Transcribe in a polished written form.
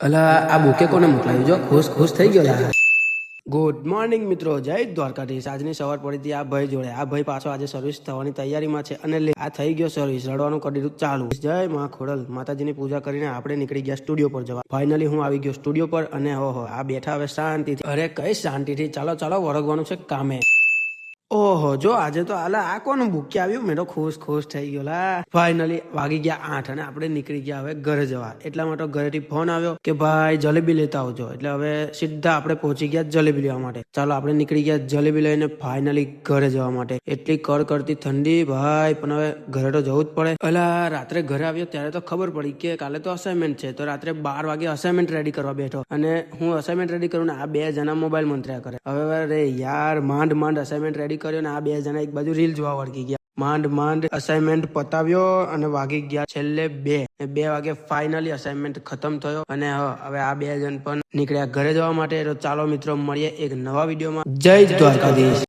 અલા આ બુકે કોને મોકલાવ્યું? જો ખુશ ખુશ થઈ ગયો યાર. ગુડ મોર્નિંગ મિત્રો, જય દ્વારકાધીશ. આજની સવાર પડી હતી આ ભાઈ જોડે. આ ભાઈ પાછો આજે સર્વિસ થવાની તૈયારીમાં છે અને આ થઈ ગયો સર્વિસ. રડવાનું કરી દીધું ચાલુ. જય માં ખોડલ માતાજીની પૂજા કરીને આપણે નીકળી ગયા સ્ટુડિયો પર જવા. ફાઇનલી હું આવી ગયો સ્ટુડિયો પર અને ઓહો આ બેઠા હવે શાંતિથી. અરે કઈ શાંતિથી, ચાલો ચાલો વળગવાનું છે કામે. ઓહો જો આજે તો આલા આ કોનું બુક આવ્યું? મેં તો ખુશ થઈ ગયો લા. ફાઇનલી વાગી ગયા 8 અને આપણે નીકળી ગયા હવે ઘરે જવા. એટલા માટે ઘરેથી ફોન આવ્યો કે ભાઈ જલેબી લેતા આવજો. એટલે હવે સીધા આપણે પહોંચી ગયા જલેબી લેવા માટે. ચાલો આપણે નીકળી ગયા જલેબી લઈને ફાઇનલી ઘરે જવા માટે. એટલી કડકડતી ઠંડી ભાઈ, પણ હવે ઘરે તો જવું જ પડે. અલા રાત્રે ઘરે આવ્યો ત્યારે તો ખબર પડી કે કાલે તો અસાઇનમેન્ટ છે, તો રાત્રે 12 વાગે અસાઇનમેન્ટ રેડી કરવા બેઠો અને હું અસાઇનમેન્ટ રેડી કરું ને આ 2 જણા મોબાઈલ મંત્ર્યા કરે. હવે અરે યાર માંડ અસાઇનમેન્ટ રેડી કર્યો ને આ 2 જણા એક બાજુ રીલ જોવા વળગી ગયા. માંડ અસાઇનમેન્ટ પતાવ્યો અને વાગી ગયા છેલ્લે 2 વાગે ફાઇનલી અસાઇનમેન્ટ ખતમ થયો અને હવે આ 2 જણ પણ નીકળ્યા ઘરે જવા માટે. તો ચાલો મિત્રો મળીએ એક નવા વિડીયોમાં. જય દ્વારકાધીશ.